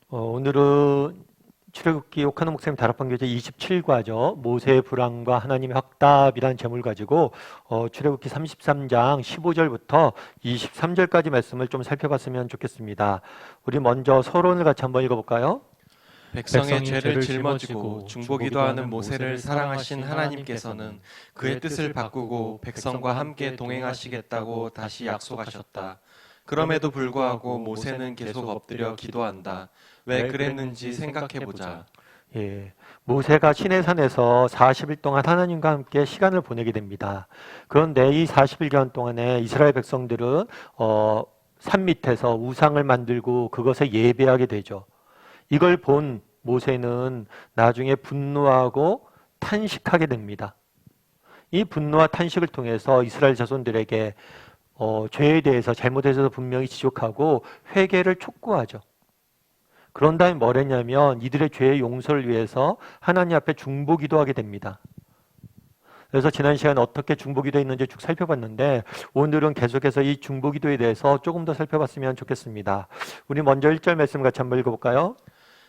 오늘은 출애굽기 옥하는 목사님 다락방 교재 27과죠. 모세의 불황과 하나님의 확답이라는 제목을 가지고 출애굽기 33장 15절부터 23절까지 말씀을 좀 살펴봤으면 좋겠습니다. 우리 먼저 서론을 같이 한번 읽어볼까요? 백성의 죄를 짊어지고 중보기도 하는 모세를 사랑하신 하나님께서는 그의 뜻을 바꾸고 백성과 함께 동행하시겠다고 다시 약속하셨다. 그럼에도 불구하고 모세는 계속 엎드려 기도한다. 왜 그랬는지 생각해보자. 예, 모세가 시내산에서 40일 동안 하나님과 함께 시간을 보내게 됩니다. 그런데 이 40일간 동안에 이스라엘 백성들은 산 밑에서 우상을 만들고 그것에 예배하게 되죠. 이걸 본 모세는 나중에 분노하고 탄식하게 됩니다. 이 분노와 탄식을 통해서 이스라엘 자손들에게 죄에 대해서 잘못에 대해서 분명히 지적하고 회개를 촉구하죠. 그런 다음에 뭘 했냐면 이들의 죄의 용서를 위해서 하나님 앞에 중보기도하게 됩니다. 그래서 지난 시간에 어떻게 중보기도했는지 쭉 살펴봤는데 오늘은 계속해서 이 중보기도에 대해서 조금 더 살펴봤으면 좋겠습니다. 우리 먼저 1절 말씀 같이 한번 읽어볼까요?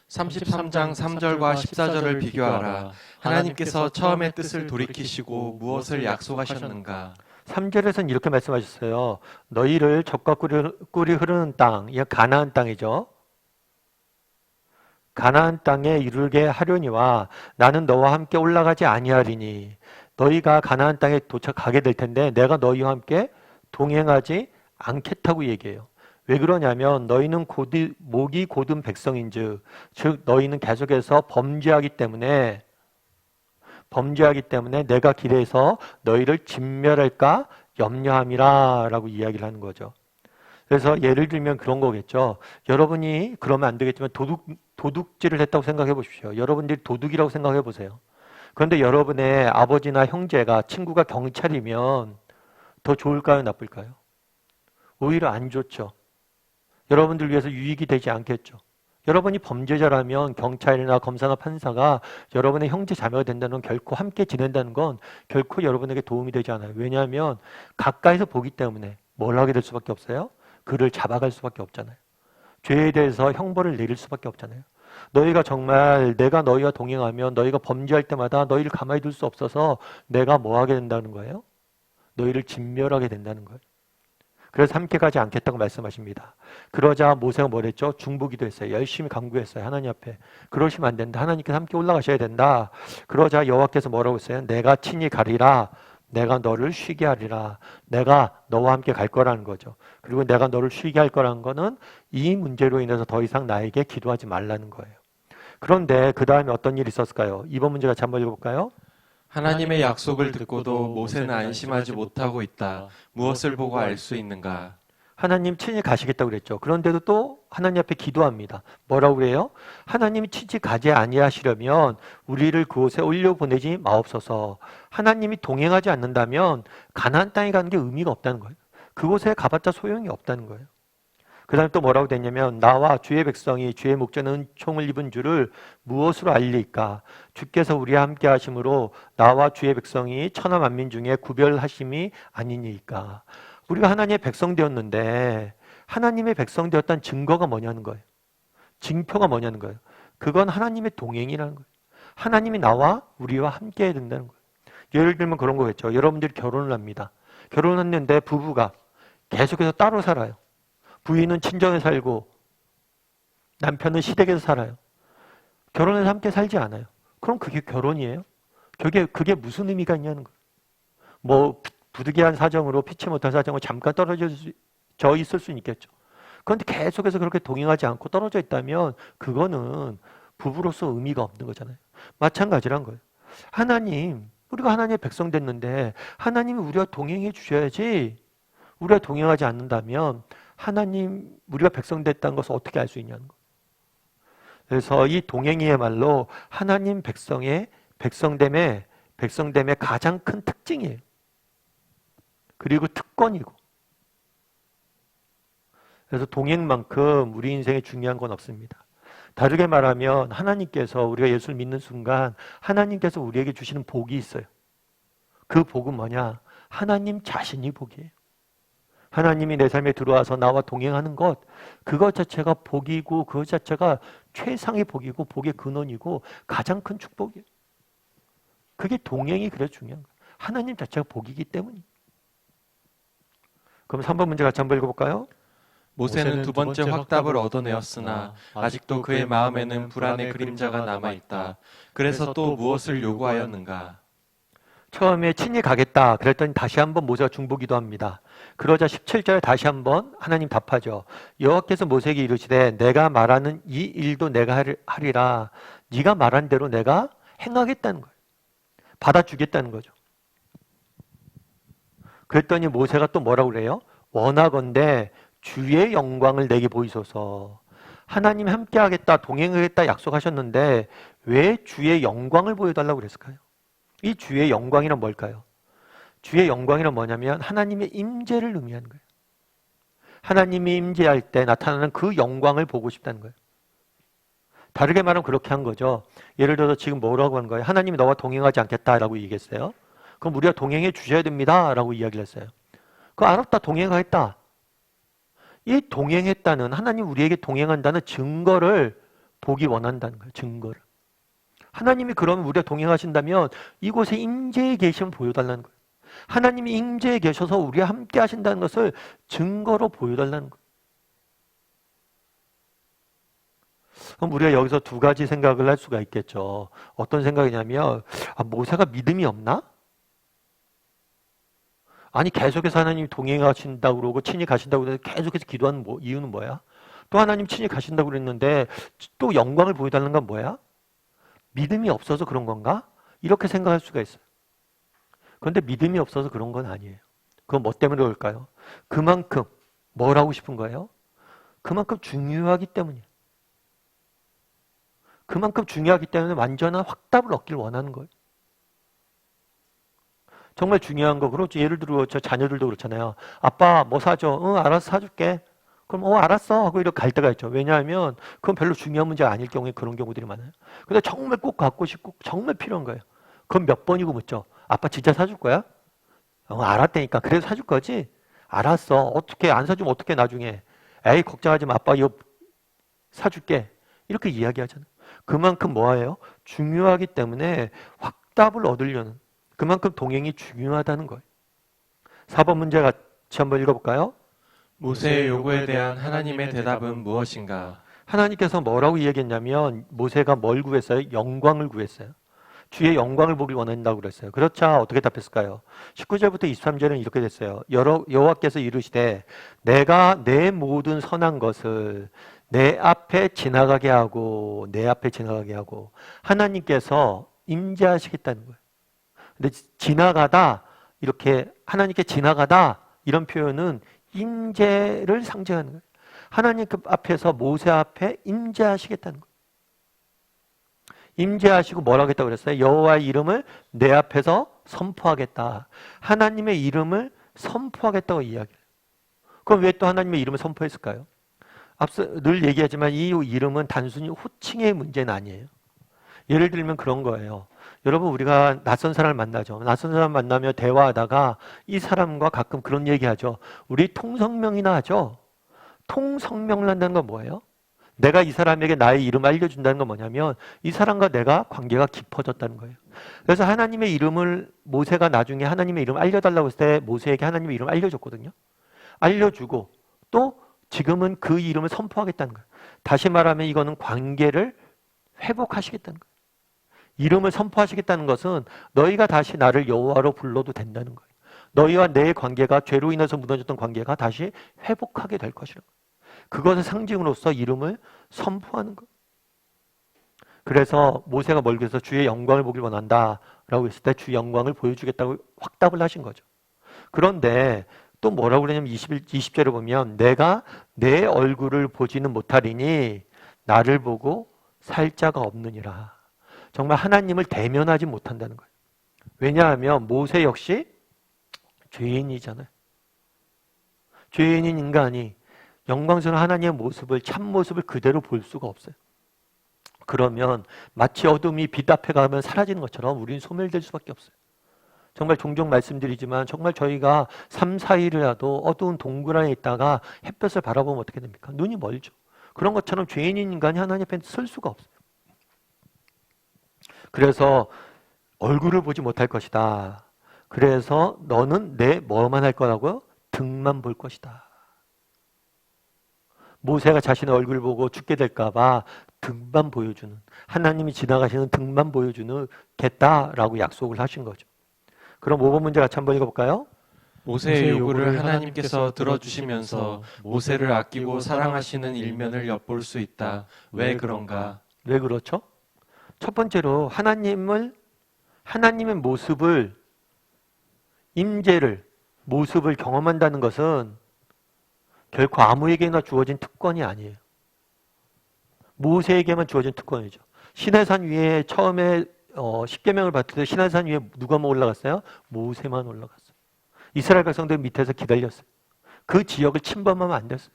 33장 3절과 14절을 비교하라. 하나님께서 처음의 뜻을 돌이키시고 무엇을 약속하셨는가? 3절에서는 이렇게 말씀하셨어요. 너희를 젖과 꿀이 흐르는 땅, 이 가나안 땅이죠. 가나안 땅에 이르게 하려니와 나는 너와 함께 올라가지 아니하리니 너희가 가나안 땅에 도착하게 될 텐데 내가 너희와 함께 동행하지 않겠다고 얘기해요. 왜 그러냐면 너희는 목이 곧은 백성인즉 즉 너희는 계속해서 범죄하기 때문에 내가 길에서 너희를 진멸할까 염려함이라 라고 이야기를 하는 거죠. 그래서 예를 들면 그런 거겠죠. 여러분이 그러면 안 되겠지만 도둑질을 했다고 생각해 보십시오. 여러분들이 도둑이라고 생각해 보세요. 그런데 여러분의 아버지나 형제가 친구가 경찰이면 더 좋을까요? 나쁠까요? 오히려 안 좋죠. 여러분들 위해서 유익이 되지 않겠죠. 여러분이 범죄자라면 경찰이나 검사나 판사가 여러분의 형제 자매가 된다는 건 결코 함께 지낸다는 건 결코 여러분에게 도움이 되지 않아요. 왜냐하면 가까이서 보기 때문에 뭘 하게 될 수밖에 없어요? 그를 잡아갈 수밖에 없잖아요. 죄에 대해서 형벌을 내릴 수밖에 없잖아요. 너희가 정말 내가 너희와 동행하면 너희가 범죄할 때마다 너희를 가만히 둘 수 없어서 내가 뭐 하게 된다는 거예요? 너희를 진멸하게 된다는 거예요. 그래서 함께 가지 않겠다고 말씀하십니다. 그러자 모세가 뭘 했죠? 중보기도 했어요. 열심히 간구했어요. 하나님 앞에. 그러시면 안 된다. 하나님께서 함께 올라가셔야 된다. 그러자 여호와께서 뭐라고 했어요? 내가 친히 가리라. 내가 너를 쉬게 하리라. 내가 너와 함께 갈 거라는 거죠. 그리고 내가 너를 쉬게 할 거라는 거는 이 문제로 인해서 더 이상 나에게 기도하지 말라는 거예요. 그런데 그 다음에 어떤 일이 있었을까요? 이번 문제 같이 한번 읽어볼까요? 하나님의 약속을 듣고도 모세는 안심하지 못하고 있다. 무엇을 보고 알 수 있는가? 하나님 친히 가시겠다고 그랬죠. 그런데도 또 하나님 앞에 기도합니다. 뭐라고 그래요? 하나님이 친히 가지 아니하시려면 우리를 그곳에 올려보내지 마옵소서. 하나님이 동행하지 않는다면 가나안 땅에 가는 게 의미가 없다는 거예요. 그곳에 가봤자 소용이 없다는 거예요. 그 다음에 또 뭐라고 됐냐면 나와 주의 백성이 주의 목전에 은총을 입은 줄을 무엇으로 알릴까? 주께서 우리와 함께 하심으로 나와 주의 백성이 천하 만민 중에 구별하심이 아니니까. 우리가 하나님의 백성 되었는데 하나님의 백성 되었다는 증거가 뭐냐는 거예요. 징표가 뭐냐는 거예요. 그건 하나님의 동행이라는 거예요. 하나님이 나와 우리와 함께 해야 된다는 거예요. 예를 들면 그런 거겠죠. 여러분들이 결혼을 합니다. 결혼했는데 부부가 계속해서 따로 살아요. 부인은 친정에 살고 남편은 시댁에서 살아요. 결혼해서 함께 살지 않아요. 그럼 그게 결혼이에요? 그게 무슨 의미가 있냐는 거예요. 뭐 부득이한 사정으로 피치 못할 사정으로 잠깐 떨어져 있을 수는 있겠죠. 그런데 계속해서 그렇게 동행하지 않고 떨어져 있다면 그거는 부부로서 의미가 없는 거잖아요. 마찬가지란 거예요. 우리가 하나님의 백성 됐는데 하나님이 우리와 동행해 주셔야지. 우리가 동행하지 않는다면 우리가 백성 됐다는 것을 어떻게 알 수 있냐는 거예요. 그래서 이 동행이야말로 하나님 백성됨의 가장 큰 특징이에요. 그리고 특권이고. 그래서 동행만큼 우리 인생에 중요한 건 없습니다. 다르게 말하면 하나님께서 우리가 예수를 믿는 순간 하나님께서 우리에게 주시는 복이 있어요. 그 복은 뭐냐? 하나님 자신이 복이에요. 하나님이 내 삶에 들어와서 나와 동행하는 것, 그것 자체가 복이고 그것 자체가 최상의 복이고 복의 근원이고 가장 큰 축복이에요. 그게 동행이 그래서 중요한 거예요. 하나님 자체가 복이기 때문이에요. 그럼 3번 문제 같이 한번 읽어볼까요? 모세는 두 번째 확답을 얻어내었으나 아직도 그의 마음에는 불안의 그림자가 남아있다. 그래서 또 무엇을 요구하였는가? 처음에 친히 가겠다 그랬더니 다시 한번 모세가 중보기도합니다. 그러자 17절에 다시 한번 하나님 답하죠. 여호와께서 모세에게 이르시되 내가 말하는 이 일도 내가 하리라. 네가 말한 대로 내가 행하겠다는 거예요. 받아주겠다는 거죠. 그랬더니 모세가 또 뭐라고 그래요? 원하건대 주의 영광을 내게 보이소서. 하나님 함께 하겠다, 동행하겠다 약속하셨는데 왜 주의 영광을 보여달라고 그랬을까요? 이 주의 영광이란 뭘까요? 주의 영광이란 뭐냐면 하나님의 임재를 의미하는 거예요. 하나님이 임재할 때 나타나는 그 영광을 보고 싶다는 거예요. 다르게 말하면 그렇게 한 거죠. 예를 들어서 지금 뭐라고 하는 거예요? 하나님이 너와 동행하지 않겠다라고 얘기했어요. 그럼 우리가 동행해 주셔야 됩니다 라고 이야기를 했어요. 알았다, 동행하겠다. 이 동행했다는, 하나님 우리에게 동행한다는 증거를 보기 원한다는 거예요. 증거를. 하나님이 그러면 우리가 동행하신다면 이곳에 임재에 계시면 보여달라는 거예요. 하나님이 임재에 계셔서 우리와 함께 하신다는 것을 증거로 보여달라는 거예요. 그럼 우리가 여기서 두 가지 생각을 할 수가 있겠죠. 어떤 생각이냐면 모세가 믿음이 없나? 아니 계속해서 하나님이 동행하신다고 그러고 친히 가신다고 그래서 계속해서 기도하는 이유는 뭐야? 또 하나님 친히 가신다고 그랬는데 또 영광을 보여달라는 건 뭐야? 믿음이 없어서 그런 건가? 이렇게 생각할 수가 있어요. 그런데 믿음이 없어서 그런 건 아니에요. 그건 뭐 때문에 그럴까요? 그만큼 뭘 하고 싶은 거예요? 그만큼 중요하기 때문이에요. 그만큼 중요하기 때문에 완전한 확답을 얻기를 원하는 거예요. 정말 중요한 거. 그렇죠. 예를 들어 저 자녀들도 그렇잖아요. 아빠 뭐 사줘? 응, 알아서 사줄게. 그럼 알았어 하고 이렇게 갈 때가 있죠. 왜냐하면 그건 별로 중요한 문제가 아닐 경우에 그런 경우들이 많아요. 근데 정말 꼭 갖고 싶고 정말 필요한 거예요. 그럼 몇 번이고 묻죠. 아빠 진짜 사줄 거야? 알았다니까. 그래서 사줄 거지? 알았어. 어떻게 안 사주면 어떻게 나중에. 에이 걱정하지 마. 아빠 이거 사줄게. 이렇게 이야기하잖아요. 그만큼 뭐예요? 중요하기 때문에 확답을 얻으려는, 그만큼 동행이 중요하다는 거예요. 4번 문제 같이 한번 읽어볼까요? 모세의 요구에 대한 하나님의 대답은 무엇인가? 하나님께서 뭐라고 이야기했냐면 모세가 뭘 구했어요? 영광을 구했어요. 주의 영광을 보길 원한다고 그랬어요. 그렇자 어떻게 답했을까요? 19절부터 23절은 이렇게 됐어요. 여호와께서 이르시되 내가 내 모든 선한 것을 내 앞에 지나가게 하고 하나님께서 임재하시겠다는 거예요. 근데 지나가다, 이렇게 하나님께 지나가다 이런 표현은 임재를 상징하는 거예요. 하나님 앞에서 모세 앞에 임재하시겠다는 거예요. 임재하시고 뭘 하겠다고 그랬어요? 여호와의 이름을 내 앞에서 선포하겠다. 하나님의 이름을 선포하겠다고 이야기해요. 그럼 왜 또 하나님의 이름을 선포했을까요? 앞서 늘 얘기하지만 이 이름은 단순히 호칭의 문제는 아니에요. 예를 들면 그런 거예요. 여러분 우리가 낯선 사람을 만나죠. 낯선 사람 만나며 대화하다가 이 사람과 가끔 그런 얘기하죠. 우리 통성명이나 하죠. 통성명을 한다는 건 뭐예요? 내가 이 사람에게 나의 이름을 알려준다는 건 뭐냐면 이 사람과 내가 관계가 깊어졌다는 거예요. 그래서 하나님의 이름을 모세가 나중에 하나님의 이름을 알려달라고 했을 때 모세에게 하나님의 이름을 알려줬거든요. 알려주고 또 지금은 그 이름을 선포하겠다는 거예요. 다시 말하면 이거는 관계를 회복하시겠다는 거예요. 이름을 선포하시겠다는 것은 너희가 다시 나를 여호와로 불러도 된다는 거예요. 너희와 내 관계가 죄로 인해서 무너졌던 관계가 다시 회복하게 될 것이라는 거예요. 그것의 상징으로서 이름을 선포하는 거예요. 그래서 모세가 뭘 그래서 주의 영광을 보길 원한다라고 했을 때 주의 영광을 보여주겠다고 확답을 하신 거죠. 그런데 또 뭐라고 그러냐면 20절에 보면 내가 내 얼굴을 보지는 못하리니 나를 보고 살 자가 없느니라. 정말 하나님을 대면하지 못한다는 거예요. 왜냐하면 모세 역시 죄인이잖아요. 죄인인 인간이 영광스러운 하나님의 모습을, 참모습을 그대로 볼 수가 없어요. 그러면 마치 어둠이 빛 앞에 가면 사라지는 것처럼 우리는 소멸될 수밖에 없어요. 정말 종종 말씀드리지만 정말 저희가 3, 4일이라도 어두운 동굴 안에 있다가 햇볕을 바라보면 어떻게 됩니까? 눈이 멀죠. 그런 것처럼 죄인인 인간이 하나님 앞에 설 수가 없어요. 그래서 얼굴을 보지 못할 것이다. 그래서 너는 내 뭐만 할 거라고요? 등만 볼 것이다. 모세가 자신의 얼굴을 보고 죽게 될까 봐 등만 보여주는, 하나님이 지나가시는 등만 보여주겠다라고 약속을 하신 거죠. 그럼 5번 문제 같이 한번 읽어볼까요? 모세의 요구를 하나님께서 들어주시면서 모세를 아끼고 사랑하시는 일면을 엿볼 수 있다. 왜 그런가? 왜 그렇죠? 첫 번째로 하나님의 모습을, 임재를, 모습을 경험한다는 것은 결코 아무에게나 주어진 특권이 아니에요. 모세에게만 주어진 특권이죠. 시내산 위에 처음에 10계명을 받을 때 시내산 위에 누가 올라갔어요? 모세만 올라갔어요. 이스라엘 백성들 밑에서 기다렸어요. 그 지역을 침범하면 안 됐어요.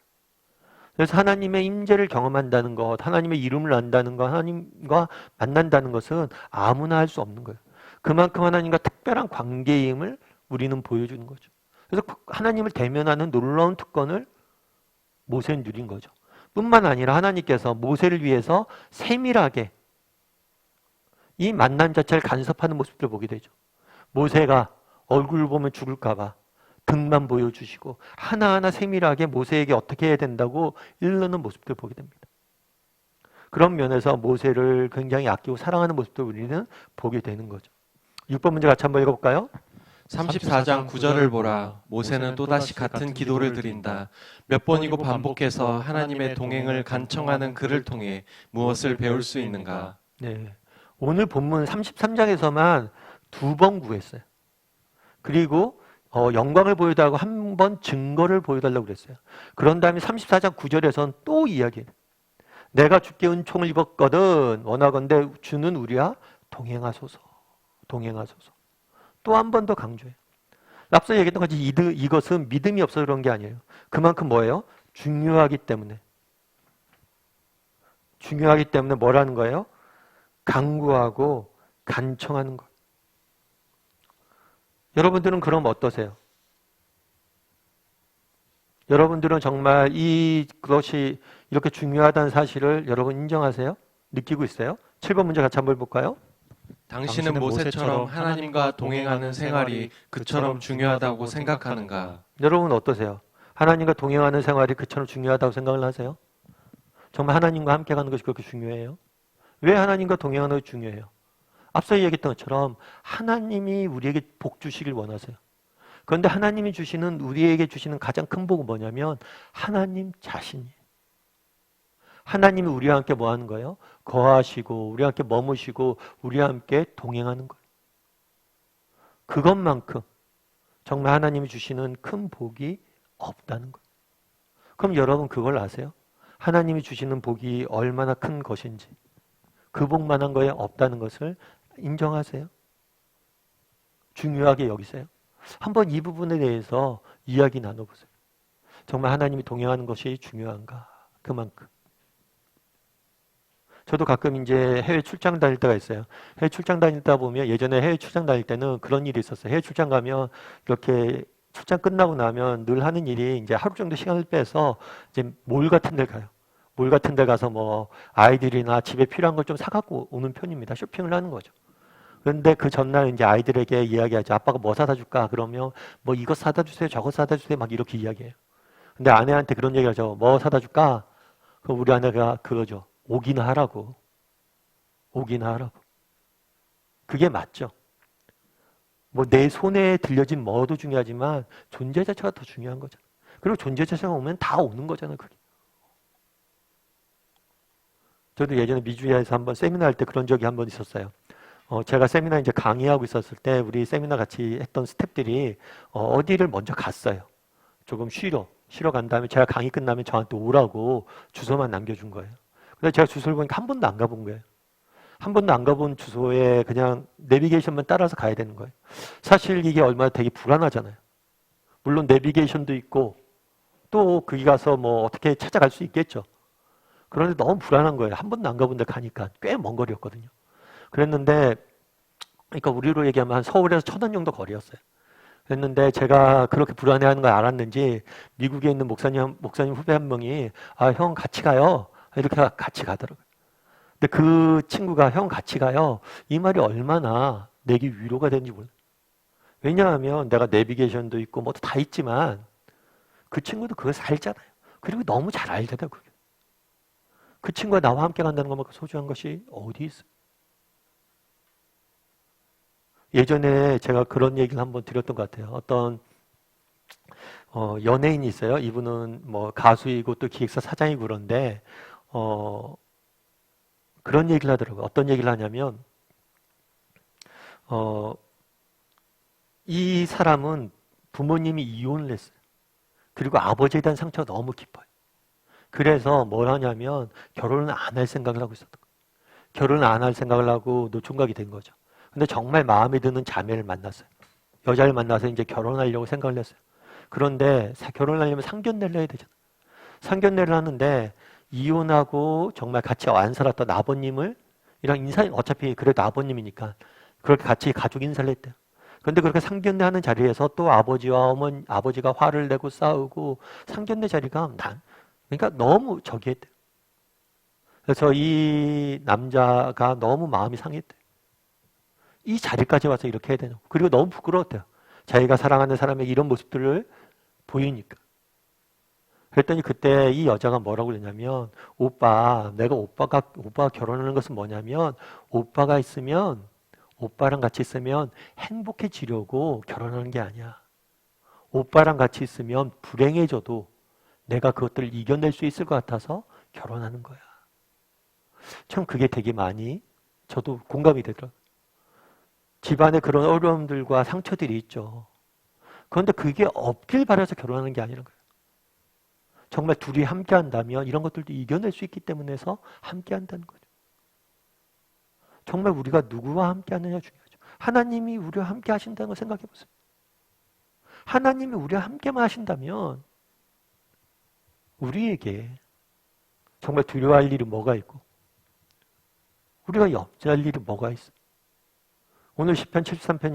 그래서 하나님의 임재를 경험한다는 것, 하나님의 이름을 안다는 것, 하나님과 만난다는 것은 아무나 할 수 없는 거예요. 그만큼 하나님과 특별한 관계임을 우리는 보여주는 거죠. 그래서 하나님을 대면하는 놀라운 특권을 모세는 누린 거죠. 뿐만 아니라 하나님께서 모세를 위해서 세밀하게 이 만남 자체를 간섭하는 모습들을 보게 되죠. 모세가 얼굴을 보면 죽을까 봐 등만 보여주시고 하나하나 세밀하게 모세에게 어떻게 해야 된다고 일르는 모습들을 보게 됩니다. 그런 면에서 모세를 굉장히 아끼고 사랑하는 모습도 우리는 보게 되는 거죠. 6번 문제 같이 한번 읽어볼까요? 34장 9절을 보라. 모세는 또다시 같은 기도를 드린다. 몇 번이고 반복해서 하나님의 동행을 간청하는 그를 통해 무엇을 배울 수 있는가? 네, 오늘 본문 33장에서만 2번 구했어요. 그리고 영광을 보여달라고 한 번 증거를 보여달라고 그랬어요. 그런 다음에 34장 9절에서는 또 이야기해요. 내가 주께 은총을 입었거든 원하건대 주는 우리와 동행하소서. 동행하소서. 또 한 번 더 강조해요. 앞서 얘기했던 것이 이것은 믿음이 없어서 그런 게 아니에요. 그만큼 뭐예요? 중요하기 때문에. 중요하기 때문에 뭐라는 거예요? 간구하고 간청하는 것. 여러분들은 그럼 어떠세요? 여러분들은 정말 이것이 이렇게 중요하다는 사실을 여러분 인정하세요? 느끼고 있어요? 7번 문제 같이 한번 볼까요? 당신은 모세처럼 하나님과 동행하는 생활이 그처럼 중요하다고 생각하는가? 여러분 어떠세요? 하나님과 동행하는 생활이 그처럼 중요하다고 생각을 하세요? 정말 하나님과 함께 가는 것이 그렇게 중요해요? 왜 하나님과 동행하는 것이 중요해요? 앞서 얘기했던 것처럼 하나님이 우리에게 복 주시길 원하세요. 그런데 하나님이 우리에게 주시는 가장 큰 복은 뭐냐면 하나님 자신이에요. 하나님이 우리와 함께 뭐 하는 거예요? 거하시고 우리와 함께 머무시고 우리와 함께 동행하는 거예요. 그것만큼 정말 하나님이 주시는 큰 복이 없다는 거예요. 그럼 여러분 그걸 아세요? 하나님이 주시는 복이 얼마나 큰 것인지, 그 복만한 거에 없다는 것을 인정하세요? 중요하게 여기세요? 한번 이 부분에 대해서 이야기 나눠보세요. 정말 하나님이 동행하는 것이 중요한가? 그만큼. 저도 가끔 이제 해외 출장 다닐 때가 있어요. 해외 출장 다니다 보면 예전에 해외 출장 다닐 때는 그런 일이 있었어요. 해외 출장 가면 이렇게 출장 끝나고 나면 늘 하는 일이 이제 하루 정도 시간을 빼서 이제 몰 같은 데 가요. 몰 같은 데 가서 뭐 아이들이나 집에 필요한 걸 좀 사갖고 오는 편입니다. 쇼핑을 하는 거죠. 그런데 그 전날 이제 아이들에게 이야기하죠. 아빠가 뭐 사다 줄까? 그러면 뭐 이거 사다 주세요. 저거 사다 주세요. 막 이렇게 이야기해요. 근데 아내한테 그런 얘기 하죠. 뭐 사다 줄까? 그럼 우리 아내가 그러죠. 오기나 하라고. 오기나 하라고. 그게 맞죠. 뭐 내 손에 들려진 뭐도 중요하지만 존재 자체가 더 중요한 거잖아요. 그리고 존재 자체가 오면 다 오는 거잖아요. 그게. 저도 예전에 미주야에서 한번 세미나 할 때 그런 적이 한번 있었어요. 제가 세미나 이제 강의하고 있었을 때 우리 세미나 같이 했던 스태프들이 어디를 먼저 갔어요. 조금 쉬러 간 다음에 제가 강의 끝나면 저한테 오라고 주소만 남겨준 거예요. 근데 제가 주소를 보니까 한 번도 안 가본 거예요. 한 번도 안 가본 주소에 그냥 내비게이션만 따라서 가야 되는 거예요. 사실 이게 얼마나 되게 불안하잖아요. 물론 내비게이션도 있고 또 거기 가서 뭐 어떻게 찾아갈 수 있겠죠. 그런데 너무 불안한 거예요. 한 번도 안 가본 데 가니까 꽤 먼 거리였거든요. 그랬는데 그러니까 우리로 얘기하면 한 서울에서 1000원 정도 거리였어요. 그랬는데 제가 그렇게 불안해하는 걸 알았는지 미국에 있는 목사님 후배 한 명이 형 같이 가요. 이렇게 같이 가더라고요. 근데 그 친구가 형 같이 가요. 이 말이 얼마나 내게 위로가 되는지 몰라요. 왜냐하면 내가 내비게이션도 있고 뭐도 다 있지만 그 친구도 그걸 알잖아요. 그리고 너무 잘 알더라고요. 그 친구가 나와 함께 간다는 것만큼 소중한 것이 어디 있어요? 예전에 제가 그런 얘기를 한번 드렸던 것 같아요. 어떤 연예인이 있어요. 이분은 뭐 가수이고 또 기획사 사장이고 그런데 그런 얘기를 하더라고요. 어떤 얘기를 하냐면 이 사람은 부모님이 이혼을 했어요. 그리고 아버지에 대한 상처가 너무 깊어요. 그래서 뭘 하냐면 결혼을 안 할 생각을 하고 있었던 거예요. 결혼을 안 할 생각을 하고 노총각이 된 거죠. 근데 정말 마음에 드는 자매를 만났어요. 여자를 만나서 이제 결혼하려고 생각을 했어요. 그런데 결혼하려면 상견례를 해야 되잖아요. 상견례를 하는데 이혼하고 정말 같이 안 살았던 아버님을 이랑 인사, 어차피 그래도 아버님이니까 그렇게 같이 가족 인사를 했대요. 그런데 그렇게 상견례 하는 자리에서 또 아버지가 화를 내고 싸우고 상견례 자리가 그러니까 너무 저기 했대요. 그래서 이 남자가 너무 마음이 상했대요. 이 자리까지 와서 이렇게 해야 되나. 그리고 너무 부끄러웠대요. 자기가 사랑하는 사람에게 이런 모습들을 보이니까. 그랬더니 그때 이 여자가 뭐라고 그러냐면 내가 오빠가 결혼하는 것은 뭐냐면 오빠랑 같이 있으면 행복해지려고 결혼하는 게 아니야. 오빠랑 같이 있으면 불행해져도 내가 그것들을 이겨낼 수 있을 것 같아서 결혼하는 거야. 참 그게 되게 많이 저도 공감이 되더라고요. 집안에 그런 어려움들과 상처들이 있죠. 그런데 그게 없길 바라서 결혼하는 게 아니라는 거예요. 정말 둘이 함께 한다면 이런 것들도 이겨낼 수 있기 때문에서 함께 한다는 거죠. 정말 우리가 누구와 함께 하느냐 중요하죠. 하나님이 우리와 함께 하신다는 걸 생각해 보세요. 하나님이 우리와 함께만 하신다면 우리에게 정말 두려워할 일이 뭐가 있고 우리가 염려할 일이 뭐가 있어. 오늘 시편 73편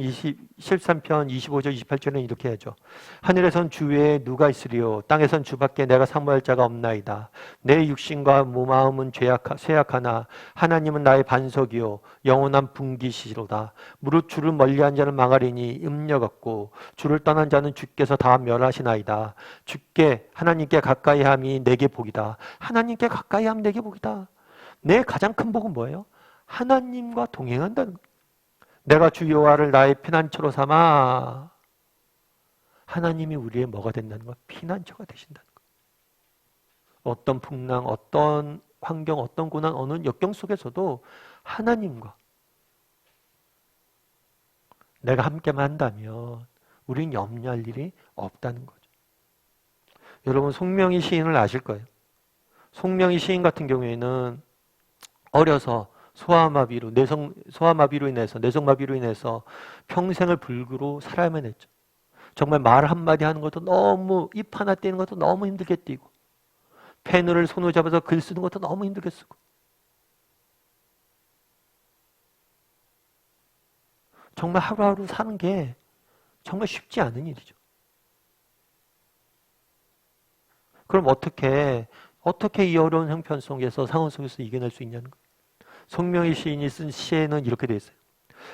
25절 28절에는 이렇게 하죠. 하늘에선 주 외에 누가 있으리요 땅에선 주밖에 내가 사모할 자가 없나이다. 내 육신과 마음은 쇠약하나 하나님은 나의 반석이요 영원한 분기시로다. 무릇 주를 멀리한 자는 망하리니 음녀 같고 주를 떠난 자는 주께서 다 멸하시나이다. 하나님께 가까이 함이 내게 복이다. 하나님께 가까이 함 내게 복이다. 내 가장 큰 복은 뭐예요? 하나님과 동행한다는 거예요. 내가 주 여호와를 나의 피난처로 삼아 하나님이 우리의 뭐가 된다는 거? 피난처가 되신다는 거. 어떤 풍랑, 어떤 환경, 어떤 고난, 어느 역경 속에서도 하나님과 내가 함께만 한다면 우린 염려할 일이 없다는 거죠. 여러분 송명희 시인을 아실 거예요. 송명희 시인 같은 경우에는 어려서 소아마비로 인해서 평생을 불구로 살아야만 했죠. 정말 말 한마디 하는 것도 너무, 입 하나 떼는 것도 너무 힘들게 떼고, 펜을 손으로 잡아서 글 쓰는 것도 너무 힘들게 쓰고. 정말 하루하루 사는 게 정말 쉽지 않은 일이죠. 그럼 어떻게 이 어려운 형편 속에서, 상황 속에서 이겨낼 수 있냐는 거예요. 송명희 시인이 쓴 시에는 이렇게 되어 있어요.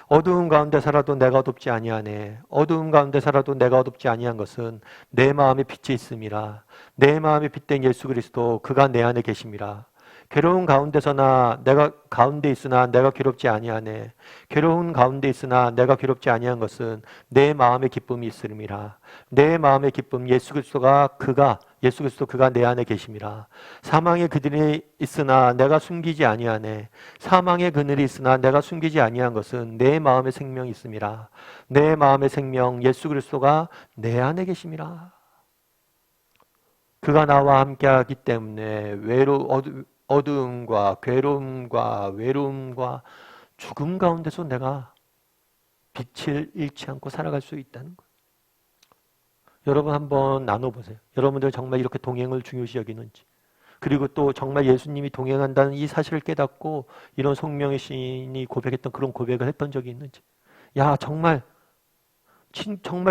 어두운 가운데 살아도 내가 어둡지 아니하네. 어두운 가운데 살아도 내가 어둡지 아니한 것은 내 마음에 빛이 있음이라. 내 마음에 빛된 예수 그리스도 그가 내 안에 계심이라. 괴로운 가운데서나 내가 가운데 있으나 내가 괴롭지 아니하네. 괴로운 가운데 있으나 내가 괴롭지 아니한 것은 내 마음에 기쁨이 있음이라. 내 마음의 기쁨 예수 그리스도 그가 내 안에 계심이라. 사망의 그늘이 있으나 내가 숨기지 아니하네. 사망의 그늘이 있으나 내가 숨기지 아니한 것은 내 마음의 생명이 있음이라. 내 마음의 생명 예수 그리스도가 내 안에 계심이라. 그가 나와 함께하기 때문에 어두움과 괴로움과 외로움과 죽음 가운데서 내가 빛을 잃지 않고 살아갈 수 있다는 거예요. 여러분 한번 나눠보세요. 여러분들 정말 이렇게 동행을 중요시 여기는지, 그리고 또 정말 예수님이 동행한다는 이 사실을 깨닫고 이런 송명의 시인이 고백했던 그런 고백을 했던 적이 있는지. 정말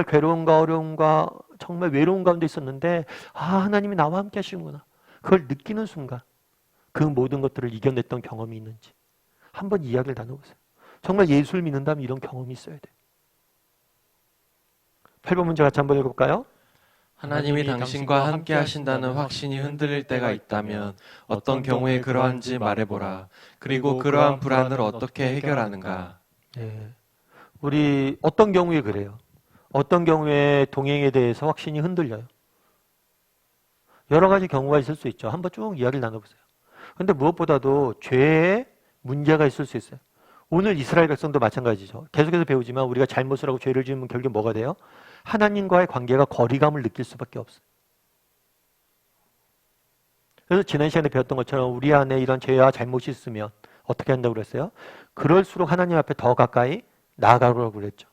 괴로움과 어려움과 정말 외로움 가운데 있었는데 하나님이 나와 함께 하시는구나. 그걸 느끼는 순간 그 모든 것들을 이겨냈던 경험이 있는지 한번 이야기를 나눠보세요. 정말 예수를 믿는다면 이런 경험이 있어야 돼요. 8번 문제 같이 한번 읽어볼까요? 하나님이 당신과 함께 하신다는 확신이 흔들릴 때가 있다면 어떤 경우에 그러한지 말해보라. 그리고 그러한 불안을 어떻게 해결하는가? 네. 우리 어떤 경우에 그래요? 어떤 경우에 동행에 대해서 확신이 흔들려요? 여러 가지 경우가 있을 수 있죠. 한번 쭉 이야기를 나눠보세요. 그런데 무엇보다도 죄에 문제가 있을 수 있어요. 오늘 이스라엘 백성도 마찬가지죠. 계속해서 배우지만 우리가 잘못을 하고 죄를 지으면 결국 뭐가 돼요? 하나님과의 관계가 거리감을 느낄 수밖에 없어요. 그래서 지난 시간에 배웠던 것처럼 우리 안에 이런 죄와 잘못이 있으면 어떻게 한다고 그랬어요? 그럴수록 하나님 앞에 더 가까이 나아가라고 그랬죠.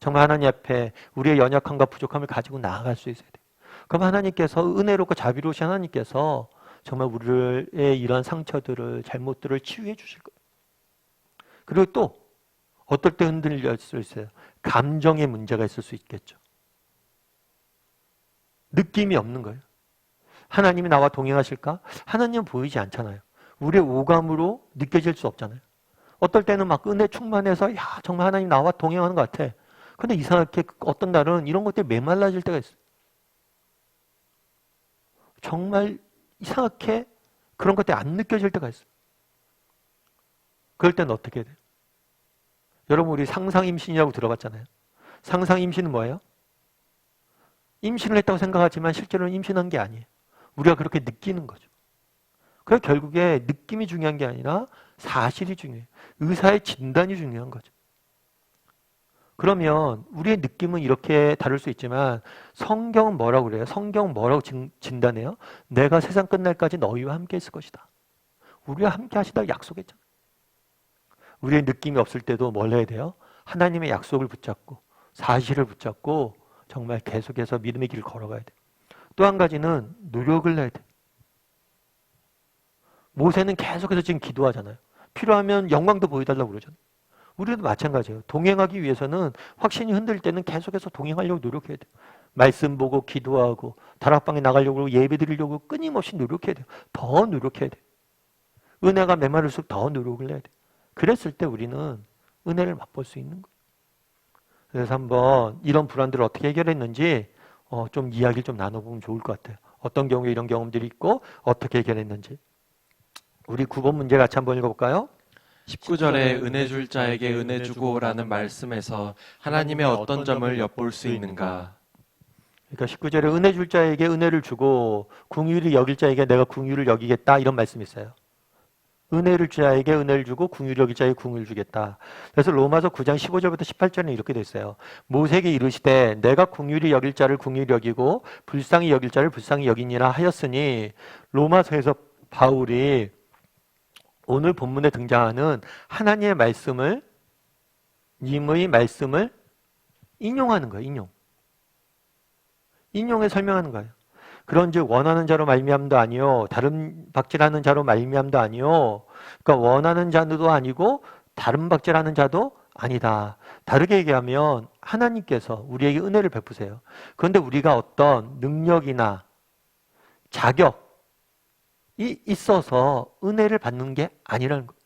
정말 하나님 앞에 우리의 연약함과 부족함을 가지고 나아갈 수 있어야 돼요. 그럼 하나님께서 은혜롭고 자비로우신 하나님께서 정말 우리의 이런 상처들을 잘못들을 치유해 주실 거예요. 그리고 또 어떨 때 흔들릴 수 있어요. 감정의 문제가 있을 수 있겠죠. 느낌이 없는 거예요. 하나님이 나와 동행하실까? 하나님은 보이지 않잖아요. 우리의 오감으로 느껴질 수 없잖아요. 어떨 때는 막 은혜 충만해서 야 정말 하나님 나와 동행하는 것 같아. 근데 이상하게 어떤 날은 이런 것들이 메말라질 때가 있어요. 정말 이상하게 그런 것들이 안 느껴질 때가 있어요. 그럴 때는 어떻게 돼요? 여러분 우리 상상임신이라고 들어봤잖아요. 상상임신은 뭐예요? 임신을 했다고 생각하지만 실제로는 임신한 게 아니에요. 우리가 그렇게 느끼는 거죠. 그래서 결국에 느낌이 중요한 게 아니라 사실이 중요해요. 의사의 진단이 중요한 거죠. 그러면 우리의 느낌은 이렇게 다를 수 있지만 성경은 뭐라고 그래요? 성경은 뭐라고 진단해요? 내가 세상 끝날까지 너희와 함께 있을 것이다. 우리와 함께 하시다고 약속했잖아요. 우리의 느낌이 없을 때도 뭘 해야 돼요? 하나님의 약속을 붙잡고 사실을 붙잡고 정말 계속해서 믿음의 길을 걸어가야 돼요. 또 한 가지는 노력을 해야 돼요. 모세는 계속해서 지금 기도하잖아요. 필요하면 영광도 보여달라고 그러잖아요. 우리도 마찬가지예요. 동행하기 위해서는 확신이 흔들 때는 계속해서 동행하려고 노력해야 돼요. 말씀 보고 기도하고 다락방에 나가려고 예배 드리려고 끊임없이 노력해야 돼요. 더 노력해야 돼요. 은혜가 메마를수록 더 노력을 해야 돼요. 그랬을 때 우리는 은혜를 맛볼 수 있는 거예요. 그래서 한번 이런 불안들을 어떻게 해결했는지 좀 이야기를 좀 나눠보면 좋을 것 같아요. 어떤 경우에 이런 경험들이 있고 어떻게 해결했는지. 우리 9번 문제 같이 한번 읽어볼까요? 19절에 은혜 줄 자에게 은혜 주고라는 말씀에서 하나님의 어떤 점을 엿볼 수 있는가? 그러니까 19절에 은혜 줄 자에게 은혜를 주고 긍휼히 여길 자에게 내가 긍휼을 여기겠다 이런 말씀이 있어요. 은혜를 줄 자에게 은혜를 주고 긍휼히 여길 자에게 긍휼을 주겠다. 그래서 로마서 9장 15절부터 18절에 이렇게 돼 있어요. 모세에게 이르시되 내가 긍휼히 여길 자를 긍휼히 여기고 불쌍히 여길 자를 불쌍히 여기니라 하였으니 로마서에서 바울이 오늘 본문에 등장하는 하나님의 말씀을 님의 말씀을 인용하는 거예요. 인용해 설명하는 거예요. 그런즉 원하는 자로 말미암도 아니요 다른 박질하는 자로 말미암도 아니요 그러니까 원하는 자도 아니고 다른 박질하는 자도 아니다. 다르게 얘기하면 하나님께서 우리에게 은혜를 베푸세요. 그런데 우리가 어떤 능력이나 자격이 있어서 은혜를 받는 게 아니라는 거예요.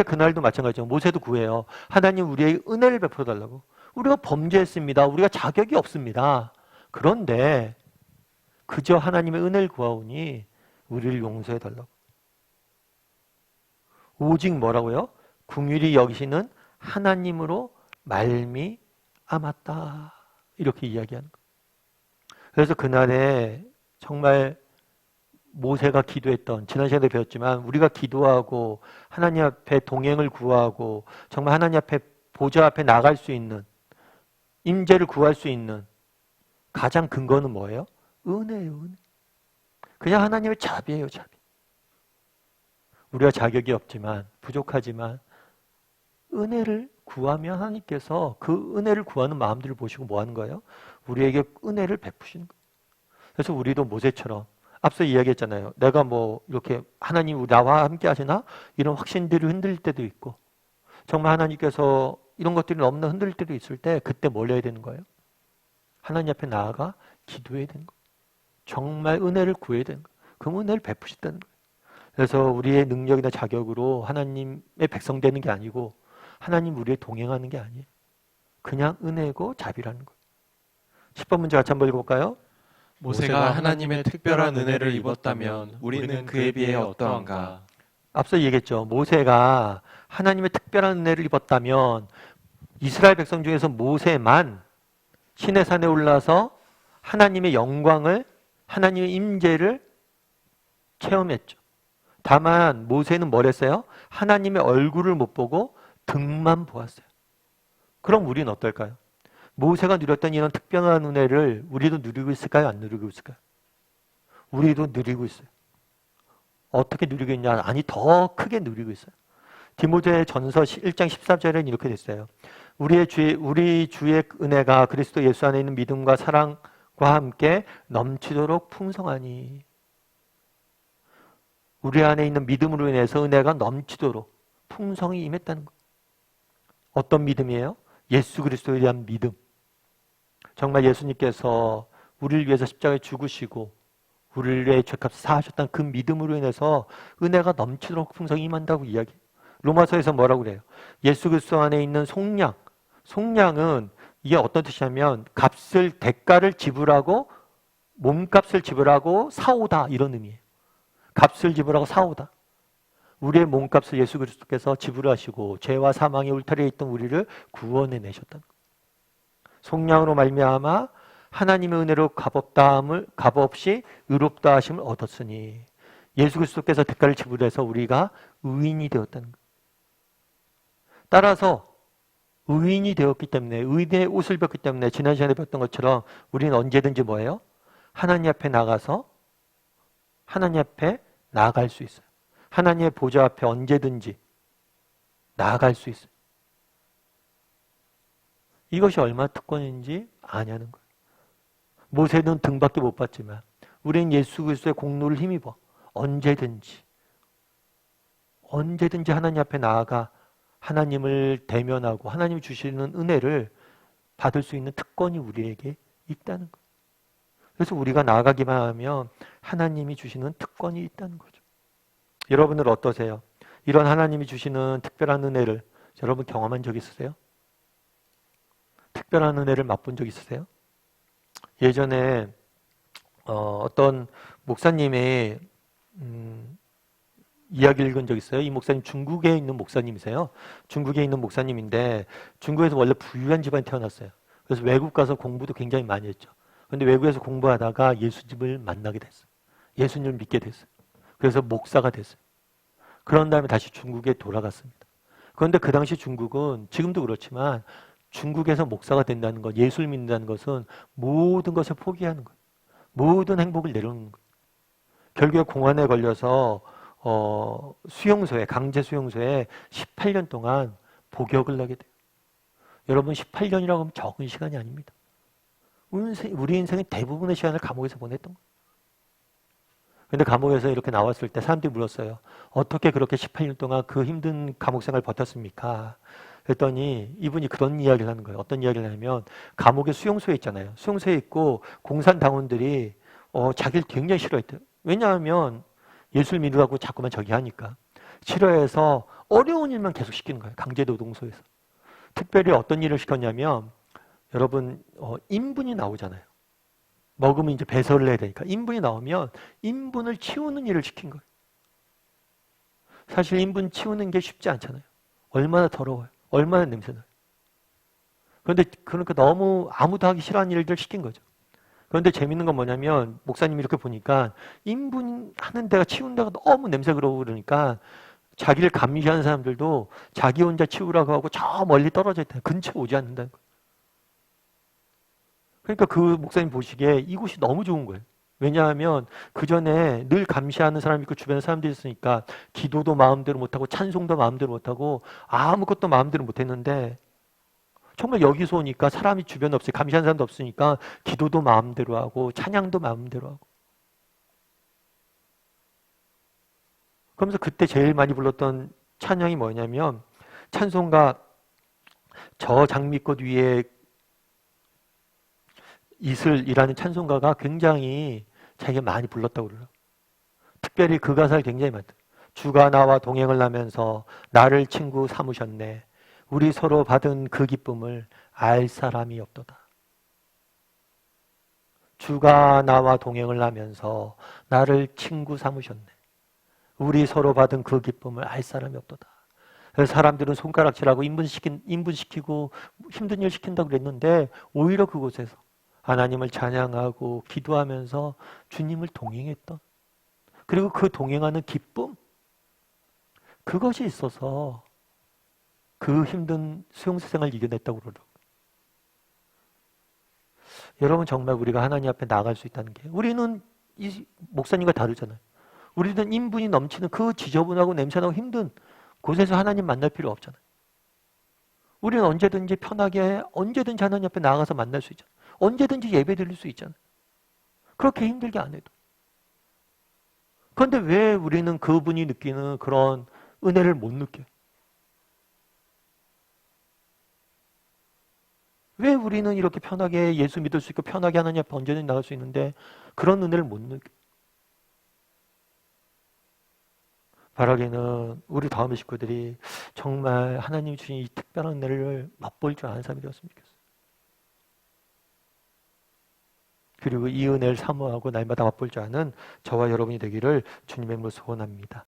그날도 마찬가지죠. 모세도 구해요. 하나님 우리에게 은혜를 베풀어 달라고. 우리가 범죄했습니다. 우리가 자격이 없습니다. 그런데 그저 하나님의 은혜를 구하오니 우리를 용서해 달라고. 오직 뭐라고요? 긍휼히 여기시는 하나님으로 말미암았다. 이렇게 이야기하는 거예요. 그래서 그날에 정말 모세가 기도했던 지난 시간에 배웠지만 우리가 기도하고 하나님 앞에 동행을 구하고 정말 하나님 앞에 보좌 앞에 나갈 수 있는 임재를 구할 수 있는 가장 근거는 뭐예요? 은혜예요. 은혜. 그냥 하나님의 자비예요. 자비. 우리가 자격이 없지만 부족하지만 은혜를 구하면 하나님께서 그 은혜를 구하는 마음들을 보시고 뭐 하는 거예요? 우리에게 은혜를 베푸시는 거예요. 그래서 우리도 모세처럼 앞서 이야기했잖아요. 내가 뭐 이렇게 하나님 나와 함께 하시나? 이런 확신들이 흔들릴 때도 있고 정말 하나님께서 이런 것들이 너무나 흔들릴 때도 있을 때 그때 뭘 해야 되는 거예요? 하나님 앞에 나아가 기도해야 되는 거예요. 정말 은혜를 구해야 되는 거예요. 그 은혜를 베푸셨다는 거예요. 그래서 우리의 능력이나 자격으로 하나님의 백성 되는 게 아니고 하나님 우리에 동행하는 게 아니에요. 그냥 은혜고 자비라는 거예요. 10번 문제 같이 한번 읽어볼까요? 모세가 하나님의 특별한 은혜를 입었다면 우리는 그에 비해 어떠한가? 앞서 얘기했죠. 모세가 하나님의 특별한 은혜를 입었다면 이스라엘 백성 중에서 모세만 시내산에 올라서 하나님의 영광을, 하나님의 임재를 체험했죠. 다만 모세는 뭘 했어요? 하나님의 얼굴을 못 보고 등만 보았어요. 그럼 우리는 어떨까요? 모세가 누렸던 이런 특별한 은혜를 우리도 누리고 있을까요? 안 누리고 있을까요? 우리도 누리고 있어요. 어떻게 누리고 있냐? 아니, 더 크게 누리고 있어요. 디모데 전서 1장 14절에는 이렇게 됐어요. 우리 주의 은혜가 그리스도 예수 안에 있는 믿음과 사랑과 함께 넘치도록 풍성하니. 우리 안에 있는 믿음으로 인해서 은혜가 넘치도록 풍성히 임했다는 거예요. 어떤 믿음이에요? 예수 그리스도에 대한 믿음. 정말 예수님께서 우리를 위해서 십자가에 죽으시고 우리의 죄값을 사하셨다는 그 믿음으로 인해서 은혜가 넘치도록 풍성히 임한다고 이야기해요. 로마서에서 뭐라고 그래요? 예수 그리스도 안에 있는 속량. 속량은 이게 어떤 뜻이냐면 대가를 지불하고 몸값을 지불하고 사오다 이런 의미예요. 값을 지불하고 사오다. 우리의 몸값을 예수 그리스도께서 지불하시고 죄와 사망의 울타리에 있던 우리를 구원해 내셨다는 거예요. 속량으로 말미암아 하나님의 은혜로 값없이 의롭다 하심을 얻었으니 예수 그리스도께서 대가를 지불해서 우리가 의인이 되었다는 거예요. 따라서 의인이 되었기 때문에 의인의 옷을 벗기 때문에 지난 시간에 배웠던 것처럼 우리는 언제든지 뭐예요? 하나님 앞에 나가서 하나님 앞에 나아갈 수 있어요. 하나님의 보좌 앞에 언제든지 나아갈 수 있어요. 이것이 얼마나 특권인지 아냐는 거예요. 모세는 등밖에 못 봤지만 우리는 예수 그리스도의 공로를 힘입어 언제든지 하나님 앞에 나아가 하나님을 대면하고 하나님이 주시는 은혜를 받을 수 있는 특권이 우리에게 있다는 거예요. 그래서 우리가 나아가기만 하면 하나님이 주시는 특권이 있다는 거죠. 여러분들 어떠세요? 이런 하나님이 주시는 특별한 은혜를 여러분 경험한 적 있으세요? 특별한 은혜를 맛본 적 있으세요? 예전에 어떤 목사님의 이야기를 읽은 적 있어요. 이 목사님 중국에 있는 목사님이세요. 중국에 있는 목사님인데 중국에서 원래 부유한 집안에 태어났어요. 그래서 외국 가서 공부도 굉장히 많이 했죠. 그런데 외국에서 공부하다가 예수님을 만나게 됐어요. 예수님을 믿게 됐어요. 그래서 목사가 됐어요. 그런 다음에 다시 중국에 돌아갔습니다. 그런데 그 당시 중국은 지금도 그렇지만 중국에서 목사가 된다는 것, 예수를 믿는다는 것은 모든 것을 포기하는 거예요. 모든 행복을 내려놓는 거예요. 결국에 공안에 걸려서 수용소에, 강제 수용소에 18년 동안 복역을 하게 돼요. 여러분 18년이라고 하면 적은 시간이 아닙니다. 우리 인생의 대부분의 시간을 감옥에서 보냈던 거예요. 그런데 감옥에서 이렇게 나왔을 때 사람들이 물었어요. 어떻게 그렇게 18년 동안 그 힘든 감옥 생활을 버텼습니까? 그랬더니 이분이 그런 이야기를 하는 거예요. 어떤 이야기를 하냐면 감옥에 수용소에 있잖아요. 수용소에 있고 공산당원들이 자기를 굉장히 싫어했대요. 왜냐하면 예수를 믿으라고 자꾸만 저기 하니까. 싫어해서 어려운 일만 계속 시키는 거예요. 강제노동소에서. 특별히 어떤 일을 시켰냐면 여러분 인분이 나오잖아요. 먹으면 이제 배설을 해야 되니까 인분이 나오면 인분을 치우는 일을 시킨 거예요. 사실 인분 치우는 게 쉽지 않잖아요. 얼마나 더러워요. 얼마나 냄새나요. 그런데 그러니까 너무 아무도 하기 싫어하는 일들 시킨 거죠. 그런데 재밌는 건 뭐냐면 목사님이 이렇게 보니까 인분하는 데가 치우는 데가 너무 냄새 그러고 그러니까 자기를 감시하는 사람들도 자기 혼자 치우라고 하고 저 멀리 떨어져 있다. 근처에 오지 않는다는 거예요. 그러니까 그 목사님 보시기에 이곳이 너무 좋은 거예요. 왜냐하면 그 전에 늘 감시하는 사람이 있고 주변에 사람들이 있으니까 기도도 마음대로 못하고 찬송도 마음대로 못하고 아무것도 마음대로 못했는데 정말 여기서 오니까 사람이 주변에 없어요. 감시하는 사람도 없으니까 기도도 마음대로 하고 찬양도 마음대로 하고. 그러면서 그때 제일 많이 불렀던 찬양이 뭐냐면 찬송가 저 장미꽃 위에 이슬이라는 찬송가가 굉장히 자기가 많이 불렀다고 그래요. 특별히 그 가사를 굉장히 많다. 주가 나와 동행을 하면서 나를 친구 삼으셨네. 우리 서로 받은 그 기쁨을 알 사람이 없도다. 주가 나와 동행을 하면서 나를 친구 삼으셨네. 우리 서로 받은 그 기쁨을 알 사람이 없도다. 그래서 사람들은 손가락질하고 인분시키고 힘든 일 시킨다고 그랬는데 오히려 그곳에서 하나님을 찬양하고 기도하면서 주님을 동행했던, 그리고 그 동행하는 기쁨, 그것이 있어서 그 힘든 수용소 생활을 이겨냈다고 그러더라고요. 여러분, 정말 우리가 하나님 앞에 나아갈 수 있다는 게, 우리는 이 목사님과 다르잖아요. 우리는 인분이 넘치는 그 지저분하고 냄새나고 힘든 곳에서 하나님 만날 필요 없잖아요. 우리는 언제든지 편하게 언제든지 하나님 앞에 나아가서 만날 수 있잖아요. 언제든지 예배 드릴 수 있잖아요. 그렇게 힘들게 안 해도. 그런데 왜 우리는 그분이 느끼는 그런 은혜를 못 느껴요? 왜 우리는 이렇게 편하게 예수 믿을 수 있고 편하게 하나님 앞에 언제든지 나갈 수 있는데 그런 은혜를 못 느껴요? 바라기는 우리 다음의 식구들이 정말 하나님이 주신 이 특별한 은혜를 맛볼 줄 아는 사람이 되었으면 좋겠어요. 그리고 이 은혜를 사모하고 날마다 맛볼 줄 아는 저와 여러분이 되기를 주님의 이름으로 소원합니다.